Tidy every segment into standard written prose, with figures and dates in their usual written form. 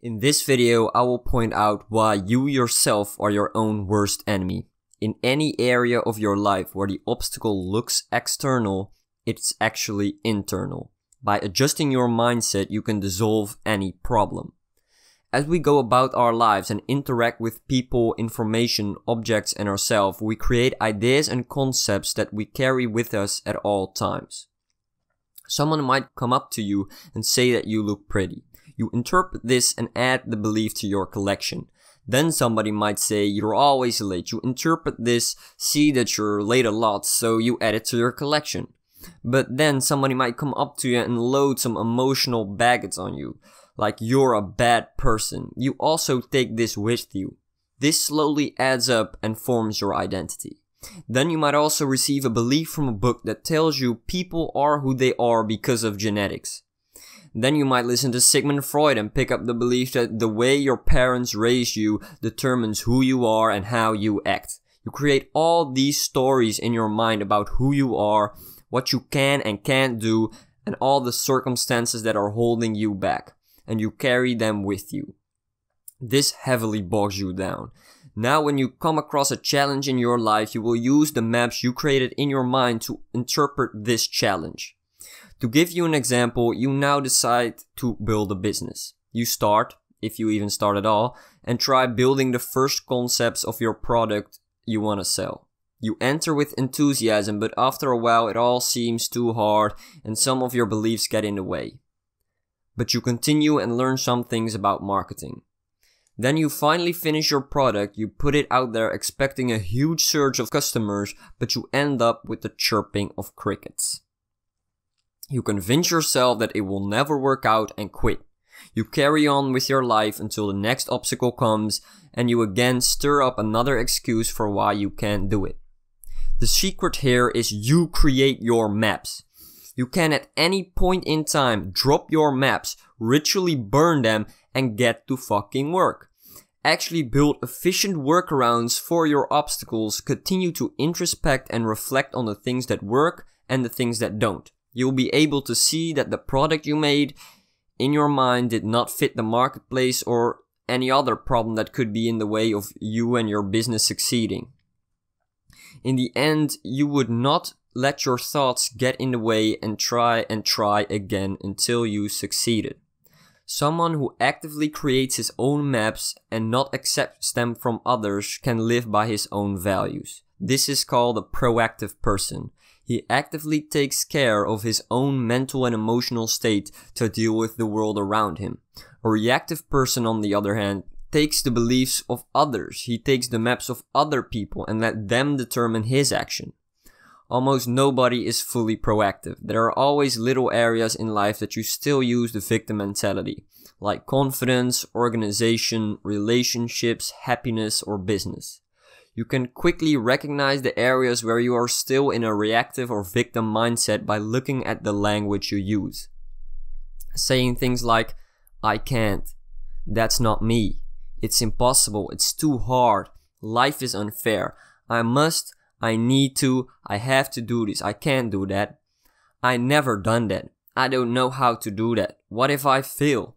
In this video, I will point out why you yourself are your own worst enemy. In any area of your life where the obstacle looks external, it's actually internal. By adjusting your mindset, you can dissolve any problem. As we go about our lives and interact with people, information, objects, and ourselves, we create ideas and concepts that we carry with us at all times. Someone might come up to you and say that you look pretty. You interpret this and add the belief to your collection. Then somebody might say you're always late. You interpret this, see that you're late a lot, so you add it to your collection. But then somebody might come up to you and load some emotional baggage on you, like you're a bad person. You also take this with you. This slowly adds up and forms your identity. Then you might also receive a belief from a book that tells you people are who they are because of genetics. Then you might listen to Sigmund Freud and pick up the belief that the way your parents raised you determines who you are and how you act. You create all these stories in your mind about who you are, what you can and can't do, and all the circumstances that are holding you back. And you carry them with you. This heavily bogs you down. Now when you come across a challenge in your life, you will use the maps you created in your mind to interpret this challenge. To give you an example, you now decide to build a business. You start, if you even start at all, and try building the first concepts of your product you want to sell. You enter with enthusiasm, but after a while it all seems too hard and some of your beliefs get in the way. But you continue and learn some things about marketing. Then you finally finish your product, you put it out there expecting a huge surge of customers, but you end up with the chirping of crickets. You convince yourself that it will never work out and quit. You carry on with your life until the next obstacle comes and you again stir up another excuse for why you can't do it. The secret here is you create your maps. You can at any point in time drop your maps, ritually burn them, and get to fucking work. Actually build efficient workarounds for your obstacles, continue to introspect and reflect on the things that work and the things that don't. You'll be able to see that the product you made in your mind did not fit the marketplace or any other problem that could be in the way of you and your business succeeding. In the end, you would not let your thoughts get in the way and try again until you succeeded. Someone who actively creates his own maps and not accepts them from others can live by his own values. This is called a proactive person. He actively takes care of his own mental and emotional state to deal with the world around him. A reactive person, on the other hand, takes the beliefs of others. He takes the maps of other people and let them determine his action. Almost nobody is fully proactive. There are always little areas in life that you still use the victim mentality, like confidence, organization, relationships, happiness, or business. You can quickly recognize the areas where you are still in a reactive or victim mindset by looking at the language you use. Saying things like, I can't, that's not me, it's impossible, it's too hard, life is unfair, I must, I need to, I have to do this, I can't do that, I never done that, I don't know how to do that, what if I fail?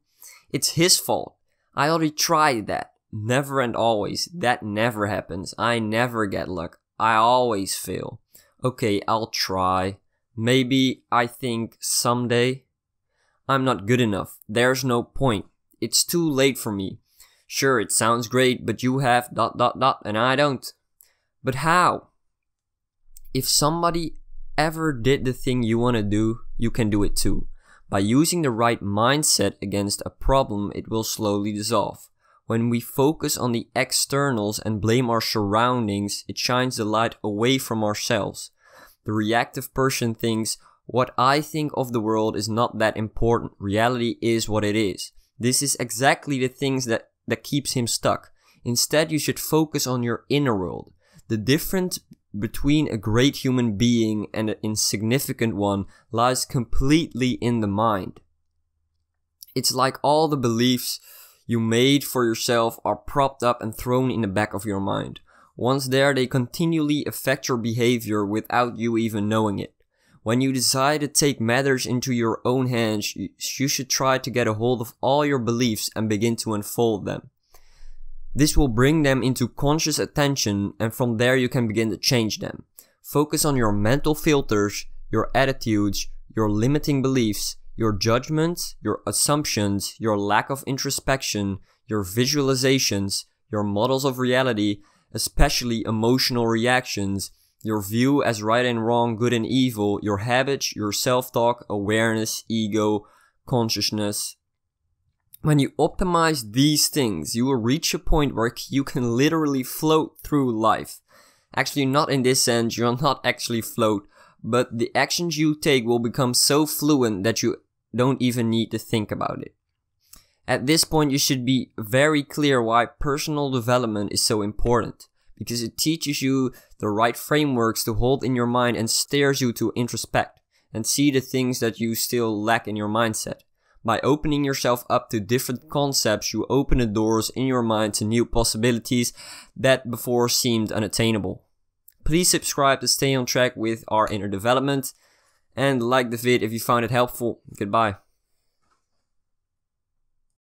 It's his fault, I already tried that. Never and always, that never happens. I never get luck. I always fail. Okay, I'll try. Maybe, I think, someday. I'm not good enough. There's no point. It's too late for me. Sure, it sounds great, but you have ... and I don't. But how? If somebody ever did the thing you want to do, you can do it too. By using the right mindset against a problem, it will slowly dissolve. When we focus on the externals and blame our surroundings, it shines the light away from ourselves. The reactive person thinks, what I think of the world is not that important. Reality is what it is. This is exactly the things that keeps him stuck. Instead, you should focus on your inner world. The difference between a great human being and an insignificant one lies completely in the mind. It's like all the beliefs you made for yourself are propped up and thrown in the back of your mind. Once there, they continually affect your behavior without you even knowing it. When you decide to take matters into your own hands, you should try to get a hold of all your beliefs and begin to unfold them. This will bring them into conscious attention, and from there you can begin to change them. Focus on your mental filters, your attitudes, your limiting beliefs, your judgments, your assumptions, your lack of introspection, your visualizations, your models of reality, especially emotional reactions, your view as right and wrong, good and evil, your habits, your self-talk, awareness, ego, consciousness. When you optimize these things, you will reach a point where you can literally float through life. Actually, not in this sense, you'll not actually float, but the actions you take will become so fluent that you don't even need to think about it. At this point, you should be very clear why personal development is so important, because it teaches you the right frameworks to hold in your mind and steers you to introspect and see the things that you still lack in your mindset. By opening yourself up to different concepts, you open the doors in your mind to new possibilities that before seemed unattainable. Please subscribe to stay on track with our inner development, and like the vid if you found it helpful. Goodbye.